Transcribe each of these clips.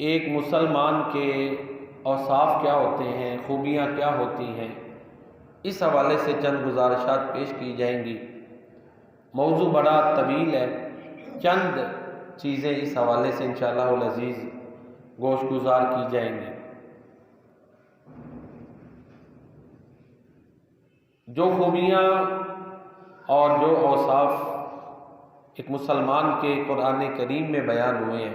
ایک مسلمان کے اوصاف کیا ہوتے ہیں، خوبیاں کیا ہوتی ہیں، اس حوالے سے چند گزارشات پیش کی جائیں گی۔ موضوع بڑا طویل ہے، چند چیزیں اس حوالے سے انشاءاللہ العزیز گوش گزار کی جائیں گی۔ جو خوبیاں اور جو اوصاف ایک مسلمان کے قرآن کریم میں بیان ہوئے ہیں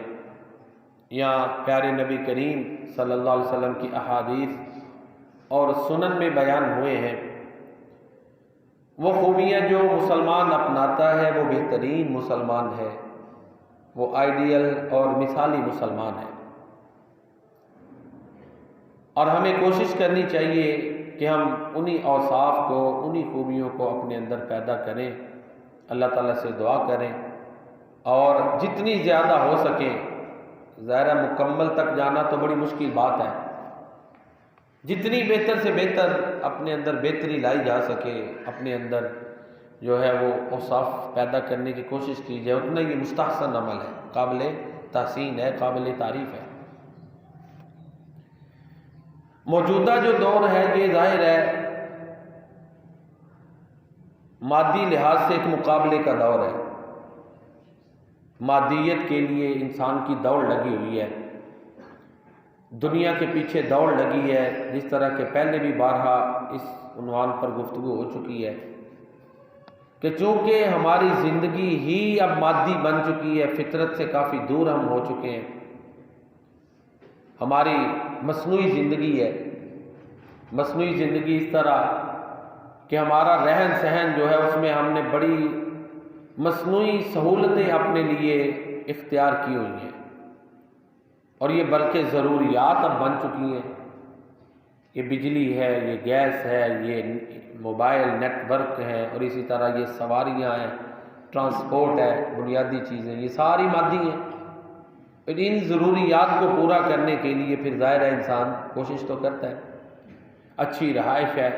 یا پیارے نبی کریم صلی اللہ علیہ وسلم کی احادیث اور سنن میں بیان ہوئے ہیں، وہ خوبیاں جو مسلمان اپناتا ہے وہ بہترین مسلمان ہے، وہ آئیڈیل اور مثالی مسلمان ہے۔ اور ہمیں کوشش کرنی چاہیے کہ ہم انہی اوصاف کو، انہی خوبیوں کو اپنے اندر پیدا کریں، اللہ تعالیٰ سے دعا کریں، اور جتنی زیادہ ہو سکے، ظاہر مکمل تک جانا تو بڑی مشکل بات ہے، جتنی بہتر سے بہتر اپنے اندر بہتری لائی جا سکے، اپنے اندر جو ہے وہ اوصاف پیدا کرنے کی کوشش کی جائے، اتنا یہ مستحسن عمل ہے، قابل تحسین ہے، قابل تعریف ہے۔ موجودہ جو دور ہے یہ ظاہر ہے مادی لحاظ سے ایک مقابلے کا دور ہے، مادیت کے لیے انسان کی دوڑ لگی ہوئی ہے، دنیا کے پیچھے دوڑ لگی ہے، جس طرح کہ پہلے بھی بارہا اس عنوان پر گفتگو ہو چکی ہے کہ چونکہ ہماری زندگی ہی اب مادی بن چکی ہے، فطرت سے کافی دور ہم ہو چکے ہیں، ہماری مصنوعی زندگی ہے، مصنوعی زندگی اس طرح کہ ہمارا رہن سہن جو ہے اس میں ہم نے بڑی مصنوعی سہولتیں اپنے لیے اختیار کی ہوئی ہیں، اور یہ بلکہ ضروریات اب بن چکی ہیں، یہ بجلی ہے، یہ گیس ہے، یہ موبائل نیٹ ورک ہے، اور اسی طرح یہ سواریاں ہیں، ٹرانسپورٹ ہے، بنیادی چیزیں یہ ساری مادی ہیں۔ ان ضروریات کو پورا کرنے کے لیے پھر ظاہر ہے انسان کوشش تو کرتا ہے، اچھی رہائش ہے،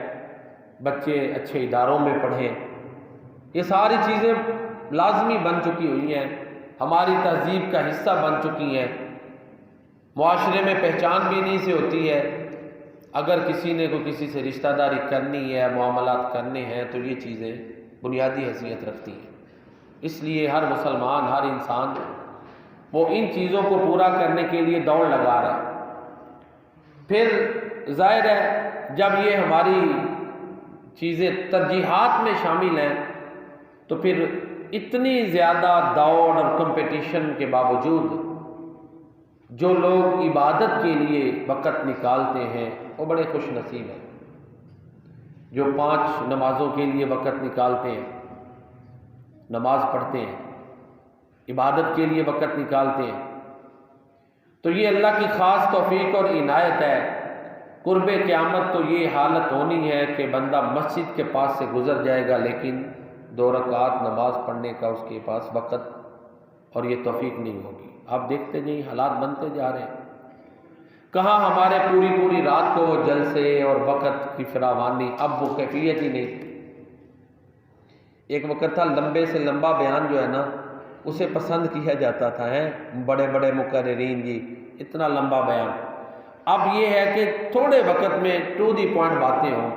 بچے اچھے اداروں میں پڑھیں، یہ ساری چیزیں لازمی بن چکی ہوئی ہیں، ہماری تہذیب کا حصہ بن چکی ہیں، معاشرے میں پہچان بھی انہی سے ہوتی ہے۔ اگر کسی نے کو کسی سے رشتہ داری کرنی ہے، معاملات کرنے ہیں، تو یہ چیزیں بنیادی حیثیت رکھتی ہیں۔ اس لیے ہر مسلمان، ہر انسان وہ ان چیزوں کو پورا کرنے کے لیے دوڑ لگا رہا ہے۔ پھر ظاہر ہے جب یہ ہماری چیزیں ترجیحات میں شامل ہیں تو پھر اتنی زیادہ دوڑ اور کمپٹیشن کے باوجود جو لوگ عبادت کے لیے وقت نکالتے ہیں وہ بڑے خوش نصیب ہیں، جو 5 نمازوں کے لیے وقت نکالتے ہیں، نماز پڑھتے ہیں، عبادت کے لیے وقت نکالتے ہیں، تو یہ اللہ کی خاص توفیق اور عنایت ہے۔ قرب قیامت تو یہ حالت ہونی ہے کہ بندہ مسجد کے پاس سے گزر جائے گا لیکن 2 رکعت نماز پڑھنے کا اس کے پاس وقت اور یہ توفیق نہیں ہوگی۔ آپ دیکھتے جائیں حالات بنتے جا رہے ہیں، کہاں ہمارے پوری رات کو وہ جلسے اور وقت کی فراوانی، اب وہ کیفیت ہی نہیں۔ ایک وقت تھا لمبے سے لمبا بیان جو ہے نا اسے پسند کیا جاتا تھا، بڑے بڑے مقررین جی اتنا لمبا بیان۔ اب یہ ہے کہ تھوڑے وقت میں ٹو دی پوائنٹ باتیں ہوں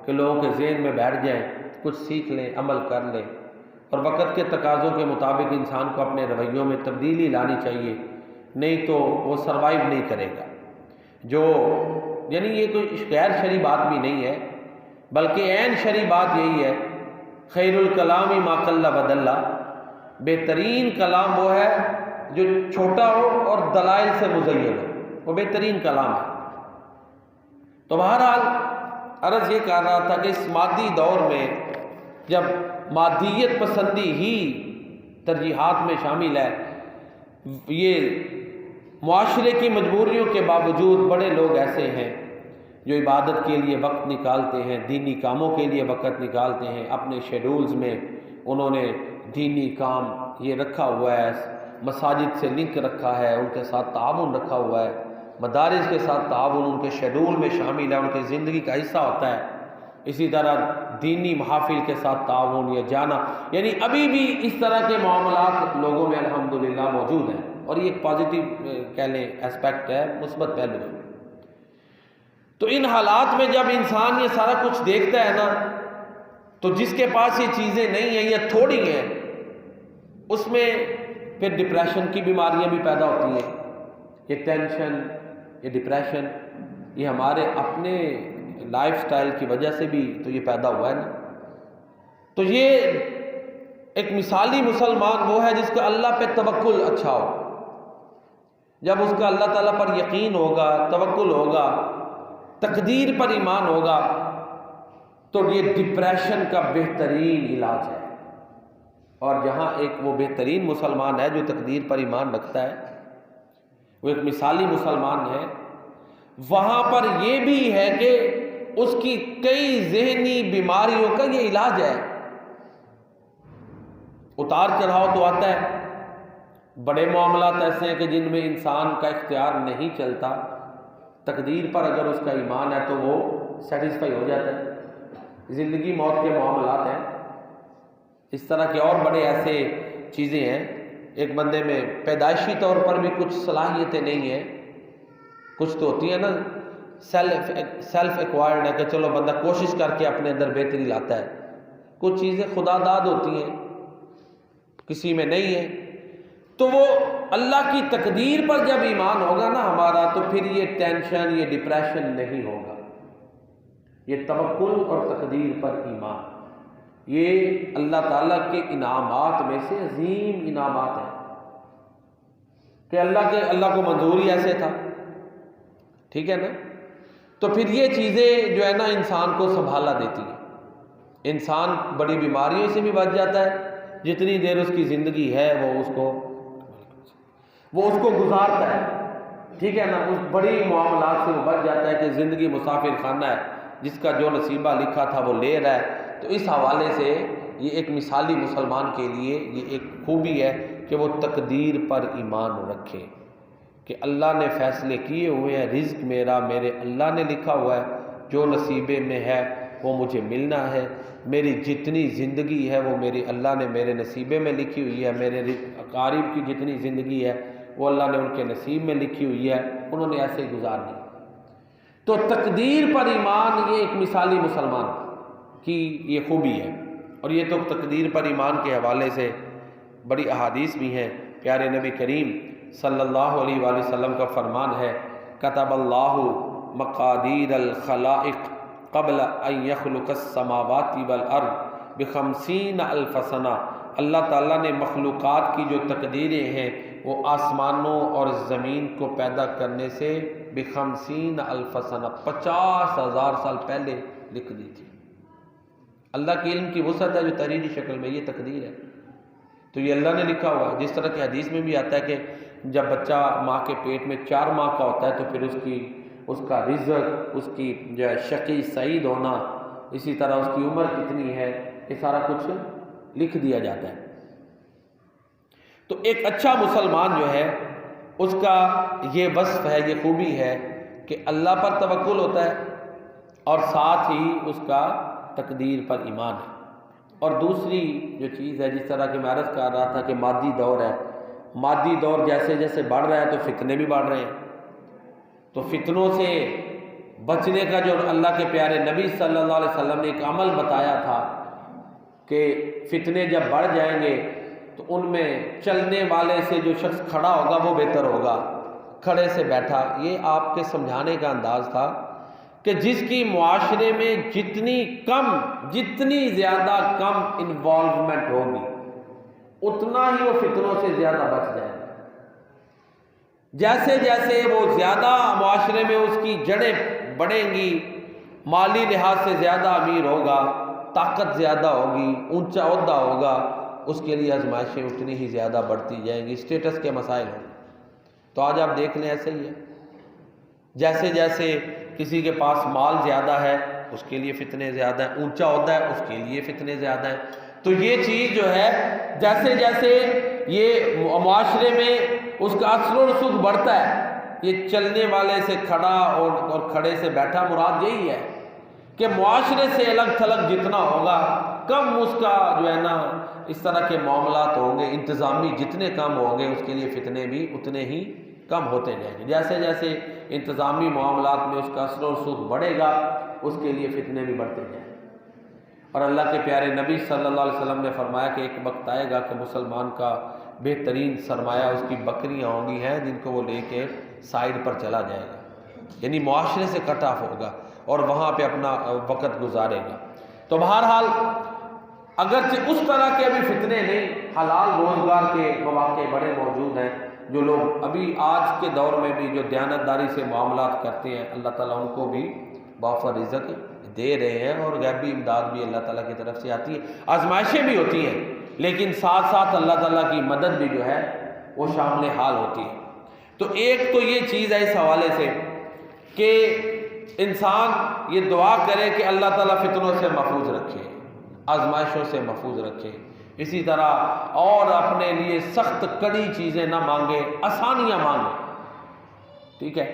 کہ لوگوں کے ذہن میں بیٹھ جائیں، کچھ سیکھ لیں، عمل کر لیں، اور وقت کے تقاضوں کے مطابق انسان کو اپنے رویوں میں تبدیلی لانی چاہیے، نہیں تو وہ سروائیو نہیں کرے گا۔ یعنی یہ کوئی غیر شرعی بات بھی نہیں ہے بلکہ عین شرعی بات یہی ہے، خیر الکلام ما قل ودل، بہترین کلام وہ ہے جو چھوٹا ہو اور دلائل سے مزین ہو، وہ بہترین کلام ہے۔ تو بہرحال عرض یہ کر رہا تھا کہ اس مادی دور میں جب مادیت پسندی ہی ترجیحات میں شامل ہے، یہ معاشرے کی مجبوریوں کے باوجود بڑے لوگ ایسے ہیں جو عبادت کے لیے وقت نکالتے ہیں، دینی کاموں کے لیے وقت نکالتے ہیں، اپنے شیڈولز میں انہوں نے دینی کام یہ رکھا ہوا ہے، مساجد سے لنک رکھا ہے، ان کے ساتھ تعاون رکھا ہوا ہے، مدارس کے ساتھ تعاون ان کے شیڈول میں شامل ہے، ان کی زندگی کا حصہ ہوتا ہے۔ اسی طرح دینی محافل کے ساتھ تعاون یا جانا، یعنی ابھی بھی اس طرح کے معاملات لوگوں میں الحمدللہ موجود ہیں۔ اور یہ ایک پازیٹیو کہہ لیں اسپیکٹ ہے، مثبت پہلو ہے۔ تو ان حالات میں جب انسان یہ سارا کچھ دیکھتا ہے نا، تو جس کے پاس یہ چیزیں نہیں ہیں یا تھوڑی ہیں، اس میں پھر ڈپریشن کی بیماریاں بھی پیدا ہوتی ہیں۔ یہ ٹینشن، یہ ڈپریشن، یہ ہمارے اپنے لائف سٹائل کی وجہ سے بھی تو یہ پیدا ہوا ہے نا۔ تو یہ ایک مثالی مسلمان وہ ہے جس کا اللہ پہ توکل اچھا ہو۔ جب اس کا اللہ تعالیٰ پر یقین ہوگا، توکل ہوگا، تقدیر پر ایمان ہوگا، تو یہ ڈپریشن کا بہترین علاج ہے۔ اور جہاں ایک وہ بہترین مسلمان ہے جو تقدیر پر ایمان رکھتا ہے، وہ ایک مثالی مسلمان ہے، وہاں پر یہ بھی ہے کہ اس کی کئی ذہنی بیماریوں کا یہ علاج ہے۔ اتار چڑھاؤ تو آتا ہے، بڑے معاملات ایسے ہیں کہ جن میں انسان کا اختیار نہیں چلتا، تقدیر پر اگر اس کا ایمان ہے تو وہ سیٹسفائی ہو جاتا ہے۔ زندگی موت کے معاملات ہیں، اس طرح کے اور بڑے ایسے چیزیں ہیں۔ ایک بندے میں پیدائشی طور پر بھی کچھ صلاحیتیں نہیں ہیں، کچھ تو ہوتی ہیں نا سیلف ایکوائرڈ ہے کہ چلو بندہ کوشش کر کے اپنے اندر بہتری لاتا ہے، کچھ چیزیں خدا داد ہوتی ہیں، کسی میں نہیں ہے۔ تو وہ اللہ کی تقدیر پر جب ایمان ہوگا نا ہمارا، تو پھر یہ ٹینشن، یہ ڈپریشن نہیں ہوگا۔ یہ توکل اور تقدیر پر ایمان، یہ اللہ تعالیٰ کے انعامات میں سے عظیم انعامات ہیں کہ اللہ کو منظور ہی ایسے تھا، ٹھیک ہے نا۔ تو پھر یہ چیزیں جو ہے نا انسان کو سنبھالا دیتی ہیں، انسان بڑی بیماریوں سے بھی بچ جاتا ہے، جتنی دیر اس کی زندگی ہے وہ اس کو گزارتا ہے، ٹھیک ہے نا، اس بڑی معاملات سے وہ بچ جاتا ہے کہ زندگی مسافر خانہ ہے، جس کا جو نصیبہ لکھا تھا وہ لے رہا ہے۔ تو اس حوالے سے یہ ایک مثالی مسلمان کے لیے یہ ایک خوبی ہے کہ وہ تقدیر پر ایمان رکھے کہ اللہ نے فیصلے کیے ہوئے ہیں، رزق میرا میرے اللہ نے لکھا ہوا ہے، جو نصیبے میں ہے وہ مجھے ملنا ہے، میری جتنی زندگی ہے وہ میری اللہ نے میرے نصیبے میں لکھی ہوئی ہے، میرے اقارب کی جتنی زندگی ہے وہ اللہ نے ان کے نصیب میں لکھی ہوئی ہے، انہوں نے ایسے ہی گزارنی۔ تو تقدیر پر ایمان یہ ایک مثالی مسلمان کی یہ خوبی ہے۔ اور یہ تو تقدیر پر ایمان کے حوالے سے بڑی احادیث بھی ہیں۔ پیارے نبی کریم صلی اللہ علیہ وآلہ وسلم کا فرمان ہے، کتب اللہ مقادیر الخلائق قبل ان یخلق السماوات والارض ب50 الف سنہ۔ اللہ تعالیٰ نے مخلوقات کی جو تقدیریں ہیں وہ آسمانوں اور زمین کو پیدا کرنے سے ب50 الف سنہ 50,000 سال پہلے لکھ دی تھی۔ اللہ کے علم کی وسعت ہے جو تحریری شکل میں، یہ تقدیر ہے، تو یہ اللہ نے لکھا ہوا ہے۔ جس طرح کہ حدیث میں بھی آتا ہے کہ جب بچہ ماں کے پیٹ میں 4 ماہ کا ہوتا ہے تو پھر اس کا رزق، اس کی جو ہے شقی سعید ہونا، اسی طرح اس کی عمر کتنی ہے، یہ سارا کچھ لکھ دیا جاتا ہے۔ تو ایک اچھا مسلمان جو ہے اس کا یہ وصف ہے، یہ خوبی ہے کہ اللہ پر توکل ہوتا ہے اور ساتھ ہی اس کا تقدیر پر ایمان ہے۔ اور دوسری جو چیز ہے، جس طرح کہ میں عرض کر رہا تھا کہ مادی دور ہے، مادی دور جیسے جیسے بڑھ رہا ہے تو فتنے بھی بڑھ رہے ہیں۔ تو فتنوں سے بچنے کا جو اللہ کے پیارے نبی صلی اللہ علیہ وسلم نے ایک عمل بتایا تھا کہ فتنے جب بڑھ جائیں گے تو ان میں چلنے والے سے جو شخص کھڑا ہوگا وہ بہتر ہوگا، کھڑے سے بیٹھا۔ یہ آپ کے سمجھانے کا انداز تھا کہ جس کی معاشرے میں جتنی زیادہ کم انوالومنٹ ہوگی اتنا ہی وہ فتنوں سے زیادہ بچ جائے گا۔ جیسے جیسے وہ زیادہ معاشرے میں اس کی جڑیں بڑھیں گی، مالی لحاظ سے زیادہ امیر ہوگا، طاقت زیادہ ہوگی، اونچا عہدہ ہوگا، اس کے لیے آزمائشیں اتنی ہی زیادہ بڑھتی جائیں گی، اسٹیٹس کے مسائل ہوں۔ تو آج آپ دیکھ لیں ایسے ہی ہے، جیسے جیسے کسی کے پاس مال زیادہ ہے اس کے لیے فتنے زیادہ ہیں، اونچا عہدہ ہے اس کے لیے فتنے زیادہ ہیں۔ تو یہ چیز جو ہے جیسے جیسے یہ معاشرے میں اس کا اثر و رسوخ بڑھتا ہے، یہ چلنے والے سے کھڑا اور کھڑے سے بیٹھا، مراد یہی ہے کہ معاشرے سے الگ تھلگ جتنا ہوگا کم اس کا جو ہے نا اس طرح کے معاملات ہوں گے، انتظامی جتنے کم ہوں گے اس کے لیے فتنے بھی اتنے ہی کم ہوتے جائیں گے۔ جیسے جیسے انتظامی معاملات میں اس کا اثر و رسوخ بڑھے گا اس کے لیے فتنے بھی بڑھتے جائیں گے۔ اور اللہ کے پیارے نبی صلی اللہ علیہ وسلم نے فرمایا کہ ایک وقت آئے گا کہ مسلمان کا بہترین سرمایہ اس کی بکریاں ہوں گی ہیں جن کو وہ لے کے سائڈ پر چلا جائے گا، یعنی معاشرے سے کٹ آف ہوگا اور وہاں پہ اپنا وقت گزارے گا۔ تو بہرحال اگرچہ اس طرح کے ابھی فتنے نہیں، حلال روزگار کے مواقع بڑے موجود ہیں۔ جو لوگ ابھی آج کے دور میں بھی جو دیانتداری سے معاملات کرتے ہیں، اللہ تعالیٰ ان کو بھی بافر رزق دے رہے ہیں، اور غیبی امداد بھی اللہ تعالیٰ کی طرف سے آتی ہے، آزمائشیں بھی ہوتی ہیں، لیکن ساتھ ساتھ اللہ تعالیٰ کی مدد بھی جو ہے وہ شامل حال ہوتی ہے۔ تو ایک تو یہ چیز ہے اس حوالے سے کہ انسان یہ دعا کرے کہ اللہ تعالیٰ فتنوں سے محفوظ رکھے، آزمائشوں سے محفوظ رکھے، اسی طرح اور اپنے لیے سخت کڑی چیزیں نہ مانگے، آسانیاں مانگے، ٹھیک ہے۔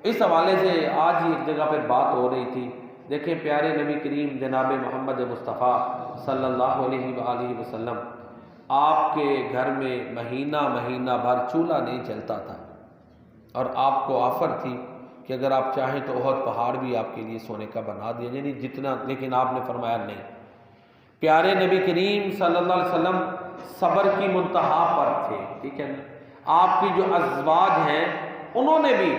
اس حوالے سے آج ہی ایک جگہ پر بات ہو رہی تھی، دیکھیں پیارے نبی کریم جناب محمد مصطفیٰ صلی اللہ علیہ وآلہ وسلم، آپ کے گھر میں مہینہ بھر چولہا نہیں جلتا تھا، اور آپ کو آفر تھی کہ اگر آپ چاہیں تو احد پہاڑ بھی آپ کے لیے سونے کا بنا دیا، یعنی جتنا، لیکن آپ نے فرمایا نہیں۔ پیارے نبی کریم صلی اللہ علیہ وسلم صبر کی منتہا پر تھے، ٹھیک ہے نا۔ آپ کی جو ازواج ہیں انہوں نے بھی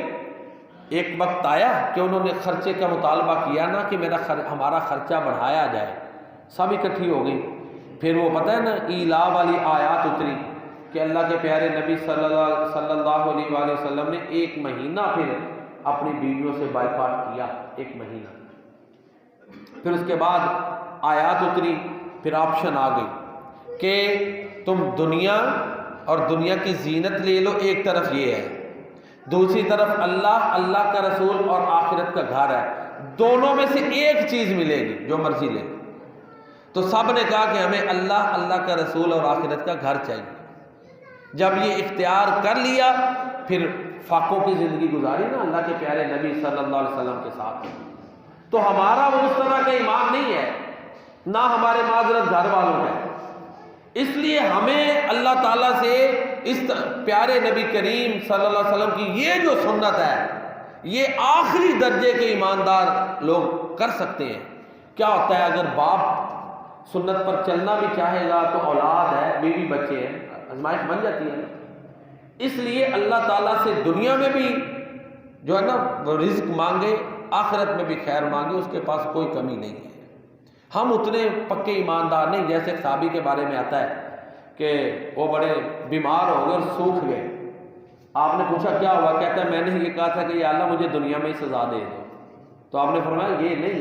ایک وقت آیا کہ انہوں نے خرچے کا مطالبہ کیا نا کہ ہمارا خرچہ بڑھایا جائے، سب اکٹھی ہو گئی۔ پھر وہ پتہ ہے نا ایلا والی آیات اتری کہ اللہ کے پیارے نبی صلی اللہ علیہ وآلہ وسلم نے ایک مہینہ پھر اپنی بیویوں سے بائیکاٹ کیا، ایک مہینہ۔ پھر اس کے بعد آیات اتری، پھر آپشن آ گئی کہ تم دنیا اور دنیا کی زینت لے لو، ایک طرف یہ ہے، دوسری طرف اللہ کا رسول اور آخرت کا گھر ہے، دونوں میں سے ایک چیز ملے گی، جو مرضی لے۔ تو سب نے کہا کہ ہمیں اللہ کا رسول اور آخرت کا گھر چاہیے۔ جب یہ اختیار کر لیا پھر فاقوں کی زندگی گزاری نا اللہ کے پیارے نبی صلی اللہ علیہ وسلم کے ساتھ۔ تو ہمارا وہ اس طرح کا ایمان نہیں ہے، نہ ہمارے معذرت گھر والوں کا ہے۔ اس لیے ہمیں اللہ تعالیٰ سے اس پیارے نبی کریم صلی اللہ علیہ وسلم کی یہ جو سنت ہے، یہ آخری درجے کے ایماندار لوگ کر سکتے ہیں۔ کیا ہوتا ہے اگر باپ سنت پر چلنا بھی چاہے گا تو اولاد ہے، بیوی بچے ہیں، آزمائش بن جاتی ہے۔ اس لیے اللہ تعالیٰ سے دنیا میں بھی جو ہے نا وہ رزق مانگے، آخرت میں بھی خیر مانگے، اس کے پاس کوئی کمی نہیں ہے۔ ہم اتنے پکے ایماندار نہیں، جیسے ایک صحابی کے بارے میں آتا ہے کہ وہ بڑے بیمار ہو گئے اور سوکھ گئے۔ آپ نے پوچھا کیا ہوا؟ کہتا ہے میں نے یہ کہا تھا کہ یا اللہ مجھے دنیا میں ہی سزا دے دو، تو آپ نے فرمایا یہ نہیں،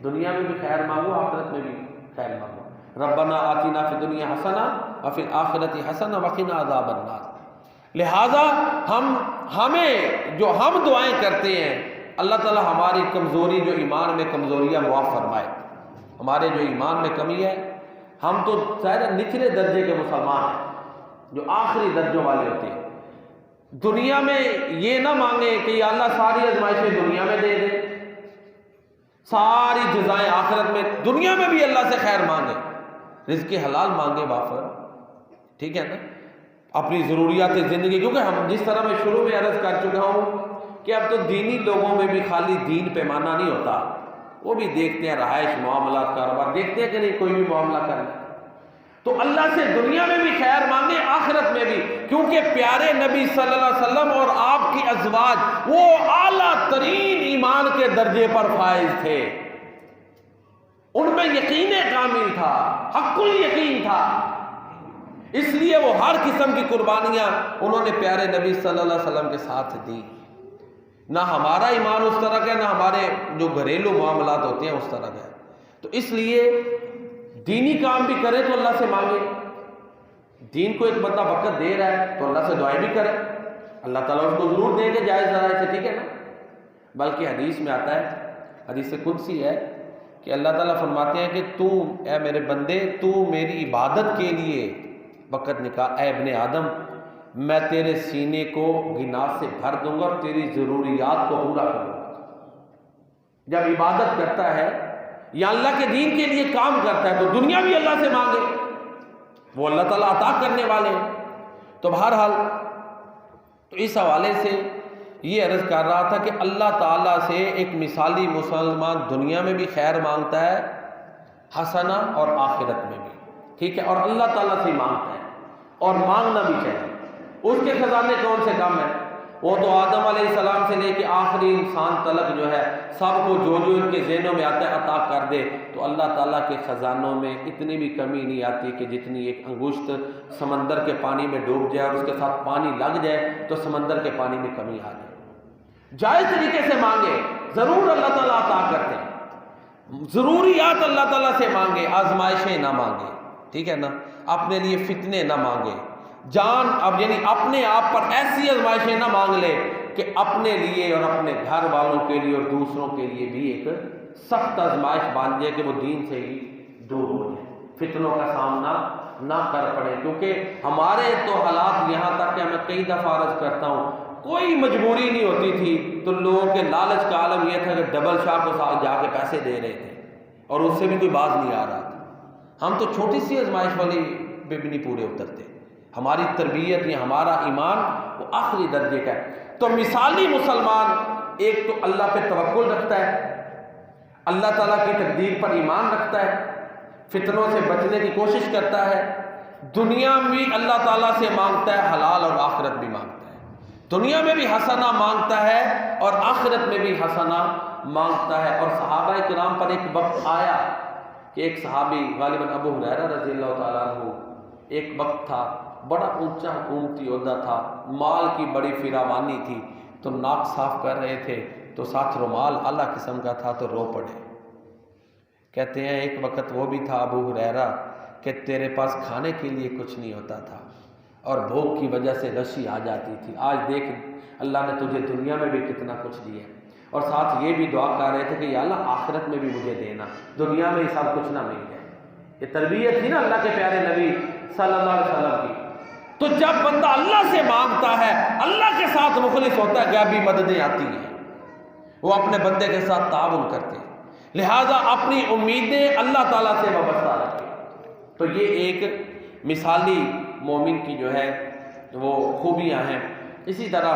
دنیا میں بھی خیر مانگو، آخرت میں بھی خیر مانگو۔ ربنا آتنا فی الدنیا حسنہ وفی الآخرۃ حسنہ وقنا عذاب النار۔ لہٰذا ہمیں جو ہم دعائیں کرتے ہیں اللہ تعالیٰ ہماری کمزوری، جو ایمان میں کمزوریاں معاف فرمائے۔ ہمارے جو ایمان میں کمی ہے، ہم تو ظاہر نچلے درجے کے مسلمان ہیں جو آخری درجوں والے ہوتے ہیں۔ دنیا میں یہ نہ مانگے کہ یا اللہ ساری آزمائشیں دنیا میں دے دے، ساری جزائیں آخرت میں، دنیا میں بھی اللہ سے خیر مانگے، رزق حلال مانگے وافر، ٹھیک ہے نا، اپنی ضروریات زندگی۔ کیونکہ ہم جس طرح میں شروع میں عرض کر چکا ہوں کہ اب تو دینی لوگوں میں بھی خالی دین پیمانہ نہیں ہوتا، وہ بھی دیکھتے ہیں رہائش، معاملات، کاروبار، دیکھتے ہیں کہ نہیں کوئی بھی معاملہ کرنا۔ تو اللہ سے دنیا میں بھی خیر مانگے، آخرت میں بھی، کیونکہ پیارے نبی صلی اللہ علیہ وسلم اور آپ کی ازواج وہ اعلیٰ ترین ایمان کے درجے پر فائز تھے، ان میں یقین کامل تھا، حق الیقین تھا، اس لیے وہ ہر قسم کی قربانیاں انہوں نے پیارے نبی صلی اللہ علیہ وسلم کے ساتھ دی۔ نہ ہمارا ایمان اس طرح کا ہے، نہ ہمارے جو گھریلو معاملات ہوتے ہیں اس طرح کا ہے۔ تو اس لیے دینی کام بھی کرے تو اللہ سے مانگے، دین کو ایک بندہ وقت دے رہا ہے تو اللہ سے دعائیں بھی کرے، اللہ تعالیٰ اس کو ضرور دیں گے جائز ذرائع سے، ٹھیک ہے نا۔ بلکہ حدیث میں آتا ہے، حدیث قدسی ہے کہ اللہ تعالیٰ فرماتے ہیں کہ تو اے میرے بندے، تو میری عبادت کے لیے وقت نکال، اے ابن آدم میں تیرے سینے کو گناہ سے بھر دوں گا اور تیری ضروریات کو پورا کروں گا۔ جب عبادت کرتا ہے یا اللہ کے دین کے لیے کام کرتا ہے تو دنیا بھی اللہ سے مانگے، وہ اللہ تعالیٰ عطا کرنے والے ہیں۔ تو بہرحال تو اس حوالے سے یہ عرض کر رہا تھا کہ اللہ تعالیٰ سے ایک مثالی مسلمان دنیا میں بھی خیر مانگتا ہے حسنہ اور آخرت میں بھی، ٹھیک ہے، اور اللہ تعالیٰ سے مانگتا ہے اور مانگنا بھی چاہیے۔ اس کے خزانے کون سے کم ہیں؟ وہ تو آدم علیہ السلام سے لے کے آخری انسان تلک جو ہے سب کو جو ان کے ذہنوں میں آتا ہے عطا کر دے، تو اللہ تعالیٰ کے خزانوں میں اتنی بھی کمی نہیں آتی کہ جتنی ایک انگشت سمندر کے پانی میں ڈوب جائے اور اس کے ساتھ پانی لگ جائے تو سمندر کے پانی میں کمی آ جائے۔ جائز طریقے سے مانگے، ضرور اللہ تعالیٰ عطا کرتے ہیں، ضروریات اللہ تعالیٰ سے مانگے، آزمائشیں نہ مانگے، ٹھیک ہے نا، اپنے لیے فتنے نہ مانگے، جان اب یعنی اپنے آپ پر ایسی آزمائشیں نہ مانگ لے کہ اپنے لیے اور اپنے گھر والوں کے لیے اور دوسروں کے لیے بھی ایک سخت آزمائش بن جائے کہ وہ دین سے ہی دور ہو جائے، فتنوں کا سامنا نہ کر پڑے۔ کیونکہ ہمارے تو حالات یہاں تک کہ میں کئی دفعہ عرض کرتا ہوں، کوئی مجبوری نہیں ہوتی تھی تو لوگوں کے لالچ کا عالم یہ تھا کہ ڈبل شاہ کو ساتھ جا کے پیسے دے رہے تھے اور اس سے بھی کوئی باز نہیں آ رہا تھا۔ ہم تو چھوٹی سی آزمائش والی پہ بھی نہیں پورے اترتے، ہماری تربیت یا ہمارا ایمان وہ آخری درجے کا ہے۔ تو مثالی مسلمان ایک تو اللہ پہ توکل رکھتا ہے، اللہ تعالیٰ کی تقدیر پر ایمان رکھتا ہے، فتنوں سے بچنے کی کوشش کرتا ہے، دنیا میں بھی اللہ تعالیٰ سے مانگتا ہے، حلال اور آخرت بھی مانگتا ہے، دنیا میں بھی حسنہ مانگتا ہے اور آخرت میں بھی حسنہ مانگتا ہے۔ اور صحابہ کرام پر ایک وقت آیا کہ ایک صحابی غالباً ابو ہریرہ رضی اللہ تعالیٰ عنہ، ایک وقت تھا بڑا اونچا حکومتی عہدہ تھا، مال کی بڑی فراوانی تھی، تو ناک صاف کر رہے تھے تو ساتھ رومال اعلیٰ قسم کا تھا تو رو پڑے۔ کہتے ہیں ایک وقت وہ بھی تھا ابو ہریرہ کہ تیرے پاس کھانے کے لیے کچھ نہیں ہوتا تھا اور بھوک کی وجہ سے غشی آ جاتی تھی، آج دیکھ اللہ نے تجھے دنیا میں بھی کتنا کچھ دیا، اور ساتھ یہ بھی دعا کر رہے تھے کہ یا اللہ آخرت میں بھی مجھے دینا، دنیا میں ہی سب کچھ نہ مل جائے۔ یہ تربیت تھی نا اللہ کے پیارے نبی صلی اللہ علیہ وسلم کی۔ تو جب بندہ اللہ سے مانگتا ہے، اللہ کے ساتھ مخلص ہوتا ہے، غیبی مددیں آتی ہیں، وہ اپنے بندے کے ساتھ تعاون کرتے ہیں، لہٰذا اپنی امیدیں اللہ تعالیٰ سے وابستہ رکھیں۔ تو یہ ایک مثالی مومن کی جو ہے وہ خوبیاں ہیں۔ اسی طرح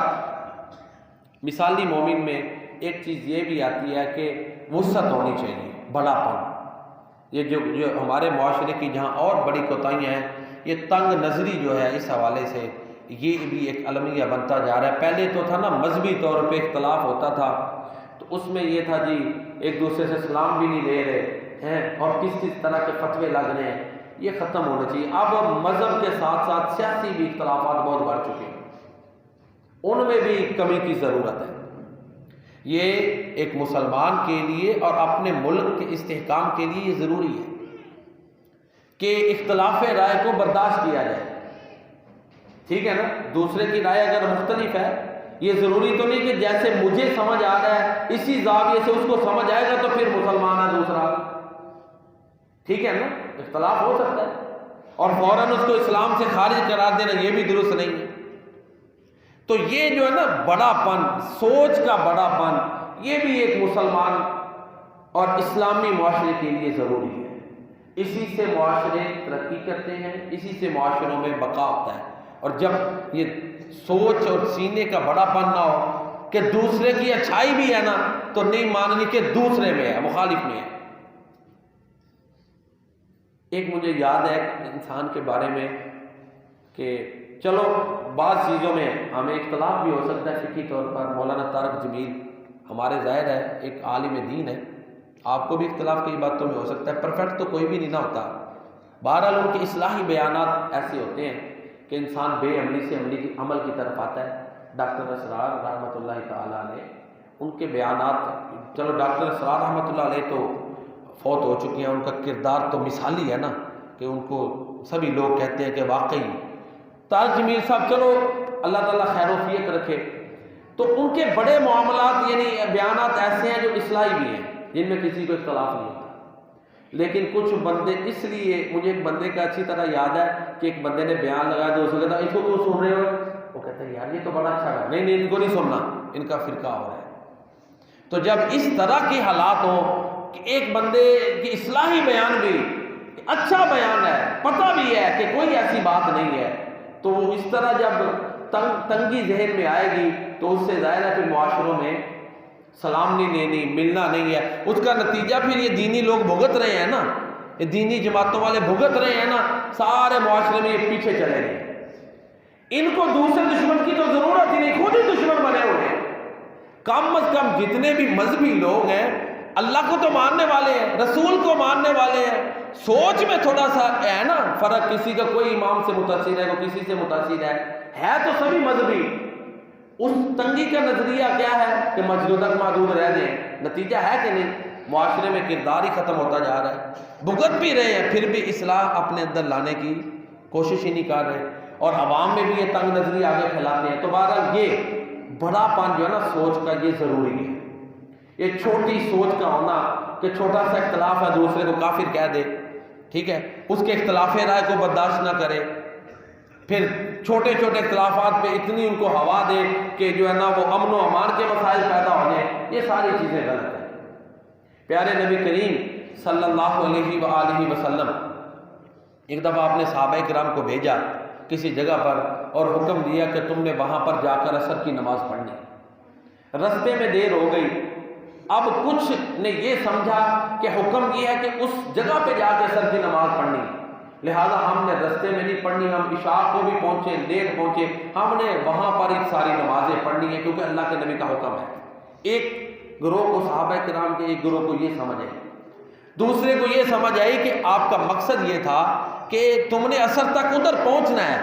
مثالی مومن میں ایک چیز یہ بھی آتی ہے کہ وسعت ہونی چاہیے، بڑا پن۔ یہ جو ہمارے معاشرے کی جہاں اور بڑی کوتاہیاں ہیں، یہ تنگ نظری جو ہے اس حوالے سے یہ بھی ایک المیہ بنتا جا رہا ہے۔ پہلے تو تھا نا مذہبی طور پہ اختلاف ہوتا تھا تو اس میں یہ تھا جی ایک دوسرے سے سلام بھی نہیں لے رہے ہیں اور کس کس طرح کے فتوے لگ رہے ہیں، یہ ختم ہونا چاہیے۔ اب مذہب کے ساتھ ساتھ سیاسی بھی اختلافات بہت بڑھ چکے ہیں، ان میں بھی کمی کی ضرورت ہے۔ یہ ایک مسلمان کے لیے اور اپنے ملک کے استحکام کے لیے یہ ضروری ہے کہ اختلاف رائے کو برداشت کیا جائے، ٹھیک ہے نا، دوسرے کی رائے اگر مختلف ہے یہ ضروری تو نہیں کہ جیسے مجھے سمجھ آ رہا ہے اسی زاویے سے اس کو سمجھ آئے گا تو پھر مسلمان ہے دوسرا، ٹھیک ہے نا، اختلاف ہو سکتا ہے اور فوراً اس کو اسلام سے خارج قرار دینا یہ بھی درست نہیں ہے۔ تو یہ جو ہے نا بڑا پن، سوچ کا بڑا پن، یہ بھی ایک مسلمان اور اسلامی معاشرے کے لیے ضروری ہے۔ اسی سے معاشرے ترقی کرتے ہیں، اسی سے معاشروں میں بقا ہوتا ہے۔ اور جب یہ سوچ اور سینے کا بڑا پن نہ ہو کہ دوسرے کی اچھائی بھی ہے نا تو نہیں ماننی کہ دوسرے میں ہے، مخالف میں ہے۔ ایک مجھے یاد ہے انسان کے بارے میں کہ چلو بعض چیزوں میں ہمیں اختلاف بھی ہو سکتا ہے فقہی طور پر، مولانا طارق جمیل ہمارے ظاہر ہے ایک عالم دین ہے، آپ کو بھی اختلاف کئی باتوں میں ہو سکتا ہے، پرفیکٹ تو کوئی بھی نہیں نہ ہوتا، بہرحال ان کے اصلاحی بیانات ایسے ہوتے ہیں کہ انسان بے عملی سے عمل کی طرف آتا ہے۔ ڈاکٹر اسرار رحمۃ اللہ تعالیٰ علیہ، ان کے بیانات، چلو ڈاکٹر اسرار رحمۃ اللہ علیہ تو فوت ہو چکی ہیں، ان کا کردار تو مثالی ہے نا کہ ان کو سبھی لوگ کہتے ہیں کہ واقعی طارق جمیل صاحب، چلو اللہ تعالیٰ خیر وفیت رکھے، تو ان کے بڑے معاملات یعنی بیانات ایسے ہیں جو اصلاحی بھی ہیں جن میں کسی کو اختلاف نہیں ہوتا۔ لیکن کچھ بندے، اس لیے مجھے ایک بندے کا اچھی طرح یاد ہے کہ ایک بندے نے بیان لگایا تو اسے کہتا اس کو کیوں سن رہے ہو، وہ کہتا ہے یار یہ تو بڑا اچھا ہے، نہیں ان کو نہیں سننا، ان کا فرقہ ہو رہا ہے۔ تو جب اس طرح کے حالات ہوں کہ ایک بندے کی اصلاحی بیان بھی اچھا بیان ہے، پتہ بھی ہے کہ کوئی ایسی بات نہیں ہے، تو اس طرح جب تنگی ذہن میں آئے گی تو اس سے ظاہر ہے پھر معاشروں میں سلام نہیں لینی، ملنا نہیں ہے، اس کا نتیجہ پھر یہ دینی لوگ بھگت رہے ہیں نا، یہ دینی جماعتوں والے بھگت رہے ہیں نا، سارے معاشرے میں یہ پیچھے چلے گئے۔ ان کو دوسرے دشمن کی تو ضرورت ہی نہیں، خود ہی دشمن بنے ہوئے ہیں۔ کم از کم جتنے بھی مذہبی لوگ ہیں اللہ کو تو ماننے والے ہیں، رسول کو ماننے والے ہیں، سوچ میں تھوڑا سا ہے نا فرق، کسی کا کوئی امام سے متاثر ہے، کوئی کسی سے متاثر ہے تو سبھی مذہبی۔ اس تنگی کا نظریہ کیا ہے کہ مسجد تک محدود رہ جائیں، نتیجہ ہے کہ نہیں؟ معاشرے میں کردار ہی ختم ہوتا جا رہا ہے، بھگت بھی رہے ہیں پھر بھی اصلاح اپنے اندر لانے کی کوشش ہی نہیں کر رہے، اور عوام میں بھی یہ تنگ نظری آگے پھیلاتے ہیں۔ تو بہرحال یہ بڑا پن جو ہے نا سوچ کا یہ ضروری ہے، یہ چھوٹی سوچ کا ہونا کہ چھوٹا سا اختلاف ہے دوسرے کو کافر کہہ دے، ٹھیک ہے، اس کے اختلاف رائے کو برداشت نہ کرے، پھر چھوٹے چھوٹے اختلافات پہ اتنی ان کو ہوا دے کہ جو ہے نا وہ امن و امان کے مسائل پیدا ہو جائیں، یہ ساری چیزیں غلط ہیں۔ پیارے نبی کریم صلی اللہ علیہ وآلہ وسلم ایک دفعہ آپ نے صحابہ کرام کو بھیجا کسی جگہ پر اور حکم دیا کہ تم نے وہاں پر جا کر عصر کی نماز پڑھنی۔ رستے میں دیر ہو گئی، اب کچھ نے یہ سمجھا کہ حکم یہ ہے کہ اس جگہ پہ جا کے عصر کی نماز پڑھنی، لہذا ہم نے رستے میں نہیں پڑھنی، ہم عشاء کو بھی پہنچے، لیٹ پہنچے، ہم نے وہاں پر ایک ساری نمازیں پڑھنی ہیں کیونکہ اللہ کے نبی کا حکم ہے۔ ایک گروہ کو صحابہ کرام کے ایک گروہ کو یہ سمجھ آئی، دوسرے کو یہ سمجھ آئی کہ آپ کا مقصد یہ تھا کہ تم نے عصر تک ادھر پہنچنا ہے،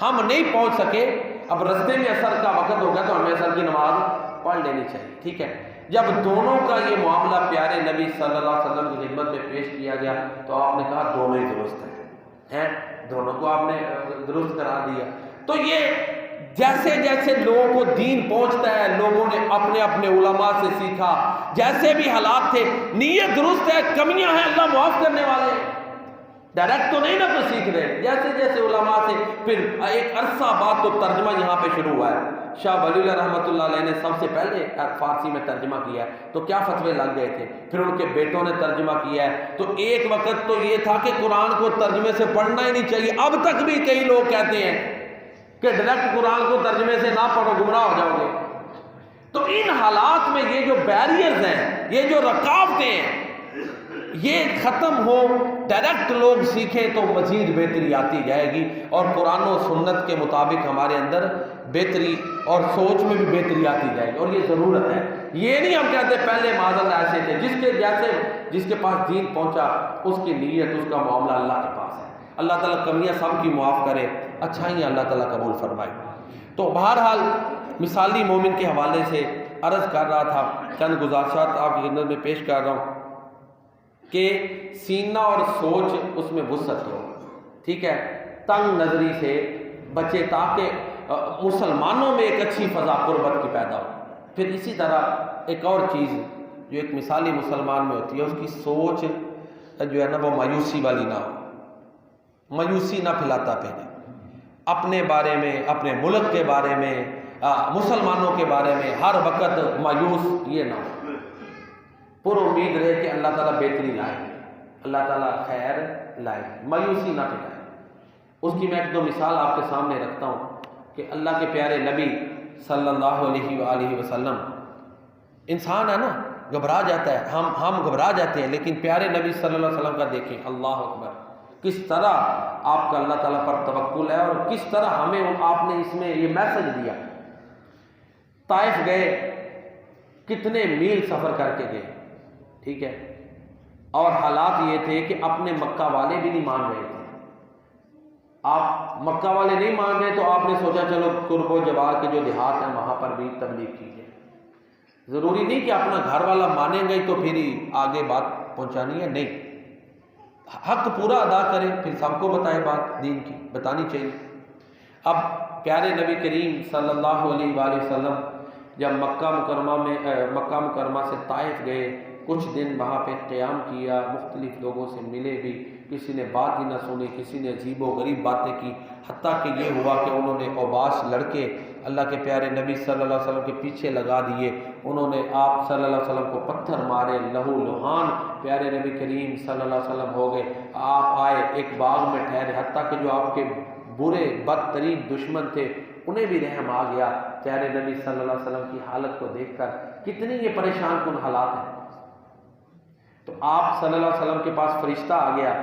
ہم نہیں پہنچ سکے، اب رستے میں عصر کا وقت ہو گیا تو ہمیں عصر کی نماز پڑھ لینی چاہیے، ٹھیک ہے۔ جب دونوں کا یہ معاملہ پیارے نبی صلی اللہ علیہ وسلم کی خدمت میں پیش کیا گیا تو آپ نے کہا دونوں ہی درست ہیں، دونوں کو آپ نے درست کرا دیا۔ تو یہ جیسے جیسے لوگوں کو دین پہنچتا ہے، لوگوں نے اپنے اپنے علماء سے سیکھا، جیسے بھی حالات تھے، نیت درست ہے، کمیاں ہیں، اللہ معاف کرنے والے ہیں، ڈائریکٹ تو نہیں نا تو سیکھ رہے، جیسے جیسے علماء سے پھر ایک عرصہ بعد تو ترجمہ یہاں پہ شروع ہوا ہے۔ شاہ ولی اللہ رحمۃ اللہ علیہ نے سب سے پہلے فارسی میں ترجمہ کیا ہے، تو کیا فتوے لگ گئے تھے، پھر ان کے بیٹوں نے ترجمہ کیا ہے، تو ایک وقت تو یہ تھا کہ قرآن کو ترجمے سے پڑھنا ہی نہیں چاہیے، اب تک بھی کئی لوگ کہتے ہیں کہ ڈائریکٹ قرآن کو ترجمے سے نہ پڑھو گمراہ ہو جاؤ گے۔ تو ان حالات میں یہ جو بیریئرز ہیں، یہ جو رکاوٹیں ہیں، یہ ختم ہو، ڈائریکٹ لوگ سیکھیں تو مزید بہتری آتی جائے گی، اور قرآن و سنت کے مطابق ہمارے اندر بہتری اور سوچ میں بھی بہتری آتی جائے گی، اور یہ ضرورت ہے۔ یہ نہیں ہم کہتے پہلے معاذ اللہ ایسے تھے، جس کے پاس دین پہنچا اس کی نیت، اس کا معاملہ اللہ کے پاس ہے۔ اللہ تعالیٰ کمیاں سب کی معاف کرے، اچھائیاں اللہ تعالیٰ قبول فرمائے۔ تو بہرحال مثالی مومن کے حوالے سے عرض کر رہا تھا، چند گزارشات آپ کی خدمت میں پیش کر رہا ہوں کہ سینہ اور سوچ اس میں وسعت ہو، ٹھیک ہے، تنگ نظری سے بچے تاکہ مسلمانوں میں ایک اچھی فضا قربت کی پیدا ہو۔ پھر اسی طرح ایک اور چیز جو ایک مثالی مسلمان میں ہوتی ہے، اس کی سوچ جو ہے نا وہ مایوسی والی نہ ہو، مایوسی نہ پھیلاتا پھیلے، اپنے بارے میں، اپنے ملک کے بارے میں، مسلمانوں کے بارے میں ہر وقت مایوس یہ نہ ہو، پر امید رہے کہ اللہ تعالیٰ بہتری لائے، اللہ تعالیٰ خیر لائے، مایوسی نہ پھیلائے۔ اس کی میں ایک دو مثال آپ کے سامنے رکھتا ہوں کہ اللہ کے پیارے نبی صلی اللہ علیہ وآلہ وسلم، انسان ہے نا گھبرا جاتا ہے، ہم گھبرا جاتے ہیں، لیکن پیارے نبی صلی اللہ علیہ وسلم کا دیکھیں، اللہ اکبر، کس طرح آپ کا اللہ تعالیٰ پر توکل ہے، اور کس طرح ہمیں آپ نے اس میں یہ میسج دیا۔ طائف گئے، کتنے میل سفر کر کے گئے، ٹھیک ہے، اور حالات یہ تھے کہ اپنے مکہ والے بھی نہیں مان رہے تھے، آپ مکہ والے نہیں مان رہے تو آپ نے سوچا چلو قرب و جوار کے جو دیہات ہیں وہاں پر بھی تبلیغ کیجیے۔ ضروری نہیں کہ اپنا گھر والا مانیں گے تو پھر ہی آگے بات پہنچانی ہے، نہیں، حق پورا ادا کریں، پھر سب کو بتائے، بات دین کی بتانی چاہیے۔ اب پیارے نبی کریم صلی اللہ علیہ وآلہ وسلم جب مکہ مکرمہ سے طائف گئے کچھ دن وہاں پہ قیام کیا، مختلف لوگوں سے ملے بھی، کسی نے بات ہی نہ سنی، کسی نے عجیب و غریب باتیں کی، حتیٰ کہ یہ ہوا کہ انہوں نے اوباش لڑکے اللہ کے پیارے نبی صلی اللہ علیہ وسلم کے پیچھے لگا دیے، انہوں نے آپ صلی اللہ علیہ وسلم کو پتھر مارے، لہو لہان پیارے نبی کریم صلی اللہ علیہ وسلم ہو گئے۔ آپ آئے ایک باغ میں ٹھہرے، حتیٰ کہ جو آپ کے برے بدترین دشمن تھے انہیں بھی رحم آ گیا پیارے نبی صلی اللہ علیہ وسلم کی حالت کو دیکھ کر، کتنی یہ پریشان کن حالات ہیں۔ تو آپ صلی اللہ علیہ وسلم کے پاس فرشتہ آ گیا